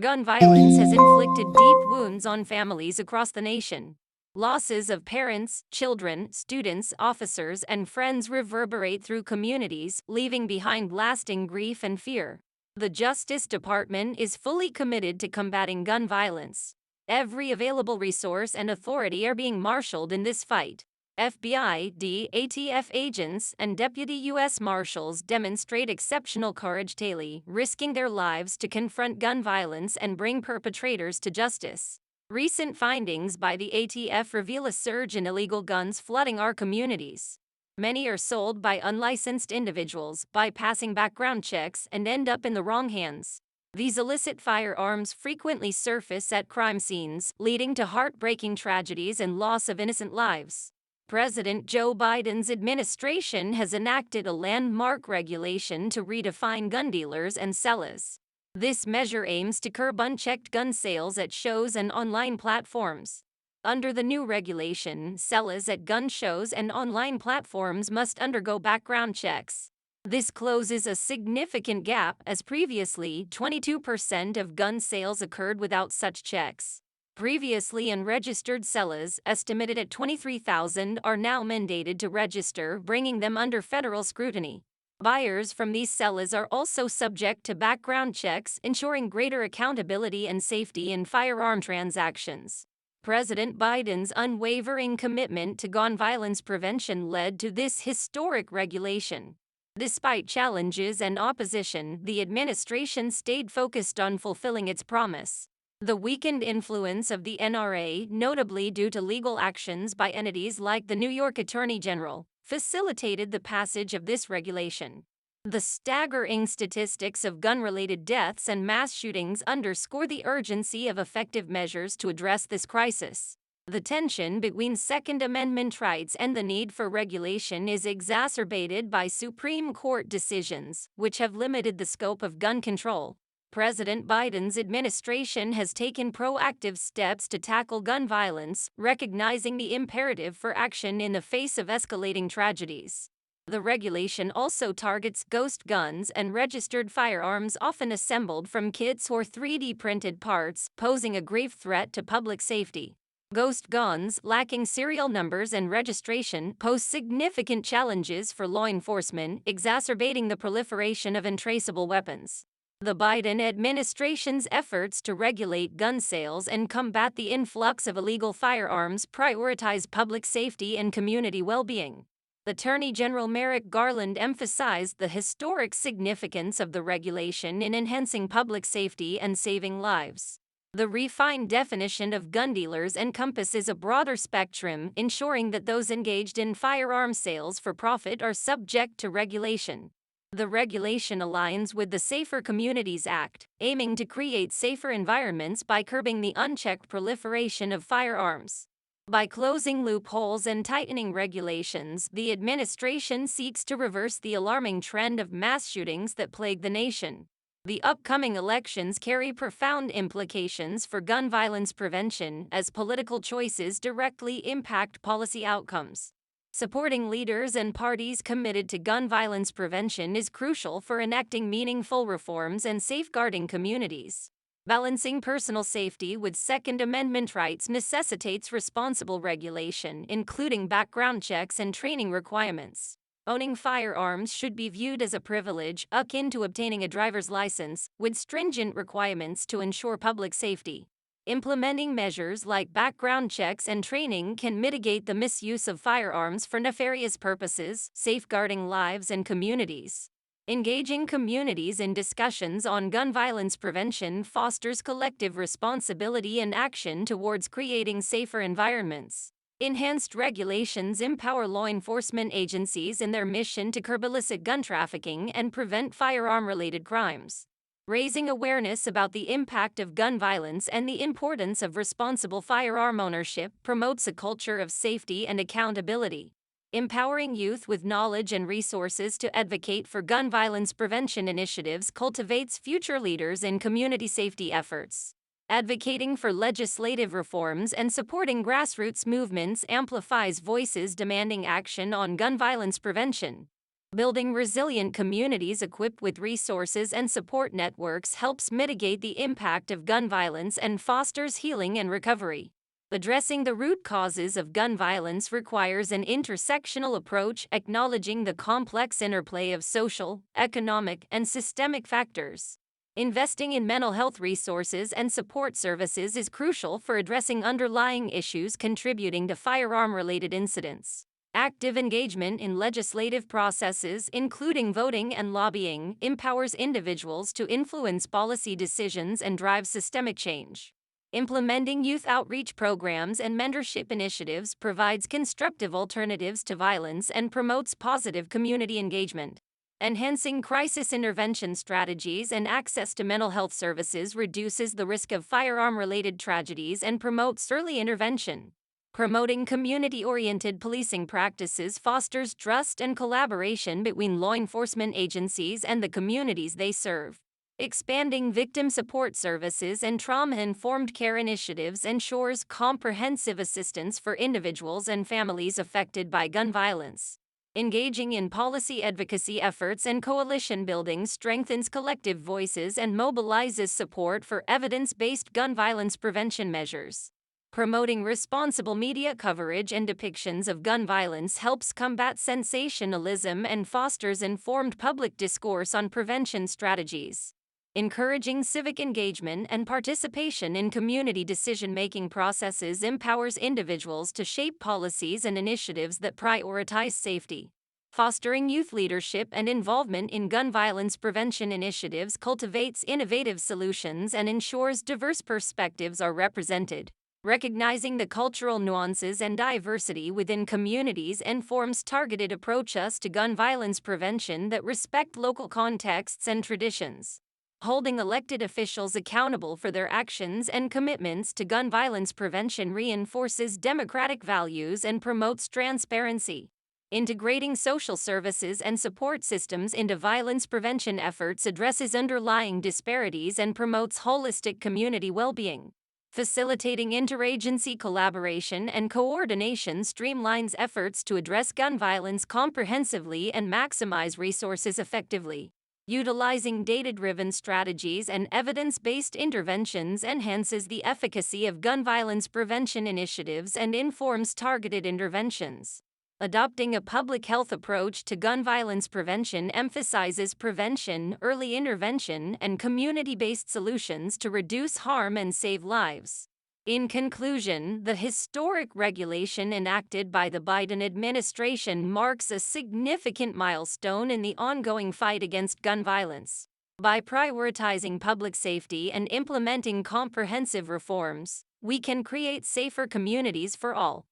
Gun violence has inflicted deep wounds on families across the nation. Losses of parents, children, students, officers, and friends reverberate through communities, leaving behind lasting grief and fear. The Justice Department is fully committed to combating gun violence. Every available resource and authority are being marshaled in this fight. FBI, DATF agents, and deputy U.S. Marshals demonstrate exceptional courage daily, risking their lives to confront gun violence and bring perpetrators to justice. Recent findings by the ATF reveal a surge in illegal guns flooding our communities. Many are sold by unlicensed individuals, bypassing background checks, and end up in the wrong hands. These illicit firearms frequently surface at crime scenes, leading to heartbreaking tragedies and loss of innocent lives. President Joe Biden's administration has enacted a landmark regulation to redefine gun dealers and sellers. This measure aims to curb unchecked gun sales at shows and online platforms. Under the new regulation, sellers at gun shows and online platforms must undergo background checks. This closes a significant gap, as previously 22% of gun sales occurred without such checks. Previously unregistered sellers, estimated at 23,000, are now mandated to register, bringing them under federal scrutiny. Buyers from these sellers are also subject to background checks, ensuring greater accountability and safety in firearm transactions. President Biden's unwavering commitment to gun violence prevention led to this historic regulation. Despite challenges and opposition, the administration stayed focused on fulfilling its promise. The weakened influence of the NRA, notably due to legal actions by entities like the New York Attorney General, facilitated the passage of this regulation. The staggering statistics of gun-related deaths and mass shootings underscore the urgency of effective measures to address this crisis. The tension between Second Amendment rights and the need for regulation is exacerbated by Supreme Court decisions, which have limited the scope of gun control. President Biden's administration has taken proactive steps to tackle gun violence, recognizing the imperative for action in the face of escalating tragedies. The regulation also targets ghost guns and registered firearms often assembled from kits or 3D printed parts, posing a grave threat to public safety. Ghost guns, lacking serial numbers and registration, pose significant challenges for law enforcement, exacerbating the proliferation of untraceable weapons. The Biden administration's efforts to regulate gun sales and combat the influx of illegal firearms prioritize public safety and community well-being. Attorney General Merrick Garland emphasized the historic significance of the regulation in enhancing public safety and saving lives. The refined definition of gun dealers encompasses a broader spectrum, ensuring that those engaged in firearm sales for profit are subject to regulation. The regulation aligns with the Safer Communities Act, aiming to create safer environments by curbing the unchecked proliferation of firearms. By closing loopholes and tightening regulations, the administration seeks to reverse the alarming trend of mass shootings that plague the nation. The upcoming elections carry profound implications for gun violence prevention, as political choices directly impact policy outcomes. Supporting leaders and parties committed to gun violence prevention is crucial for enacting meaningful reforms and safeguarding communities. Balancing personal safety with Second Amendment rights necessitates responsible regulation, including background checks and training requirements. Owning firearms should be viewed as a privilege, akin to obtaining a driver's license, with stringent requirements to ensure public safety. Implementing measures like background checks and training can mitigate the misuse of firearms for nefarious purposes, safeguarding lives and communities. Engaging communities in discussions on gun violence prevention fosters collective responsibility and action towards creating safer environments. Enhanced regulations empower law enforcement agencies in their mission to curb illicit gun trafficking and prevent firearm-related crimes. Raising awareness about the impact of gun violence and the importance of responsible firearm ownership promotes a culture of safety and accountability. Empowering youth with knowledge and resources to advocate for gun violence prevention initiatives cultivates future leaders in community safety efforts. Advocating for legislative reforms and supporting grassroots movements amplifies voices demanding action on gun violence prevention. Building resilient communities equipped with resources and support networks helps mitigate the impact of gun violence and fosters healing and recovery. Addressing the root causes of gun violence requires an intersectional approach, acknowledging the complex interplay of social, economic, and systemic factors. Investing in mental health resources and support services is crucial for addressing underlying issues contributing to firearm-related incidents. Active engagement in legislative processes, including voting and lobbying, empowers individuals to influence policy decisions and drive systemic change. Implementing youth outreach programs and mentorship initiatives provides constructive alternatives to violence and promotes positive community engagement. Enhancing crisis intervention strategies and access to mental health services reduces the risk of firearm-related tragedies and promotes early intervention. Promoting community-oriented policing practices fosters trust and collaboration between law enforcement agencies and the communities they serve. Expanding victim support services and trauma-informed care initiatives ensures comprehensive assistance for individuals and families affected by gun violence. Engaging in policy advocacy efforts and coalition building strengthens collective voices and mobilizes support for evidence-based gun violence prevention measures. Promoting responsible media coverage and depictions of gun violence helps combat sensationalism and fosters informed public discourse on prevention strategies. Encouraging civic engagement and participation in community decision-making processes empowers individuals to shape policies and initiatives that prioritize safety. Fostering youth leadership and involvement in gun violence prevention initiatives cultivates innovative solutions and ensures diverse perspectives are represented. Recognizing the cultural nuances and diversity within communities informs targeted approaches to gun violence prevention that respect local contexts and traditions. Holding elected officials accountable for their actions and commitments to gun violence prevention reinforces democratic values and promotes transparency. Integrating social services and support systems into violence prevention efforts addresses underlying disparities and promotes holistic community well-being. Facilitating interagency collaboration and coordination streamlines efforts to address gun violence comprehensively and maximize resources effectively. Utilizing data-driven strategies and evidence-based interventions enhances the efficacy of gun violence prevention initiatives and informs targeted interventions. Adopting a public health approach to gun violence prevention emphasizes prevention, early intervention, and community-based solutions to reduce harm and save lives. In conclusion, the historic regulation enacted by the Biden administration marks a significant milestone in the ongoing fight against gun violence. By prioritizing public safety and implementing comprehensive reforms, we can create safer communities for all.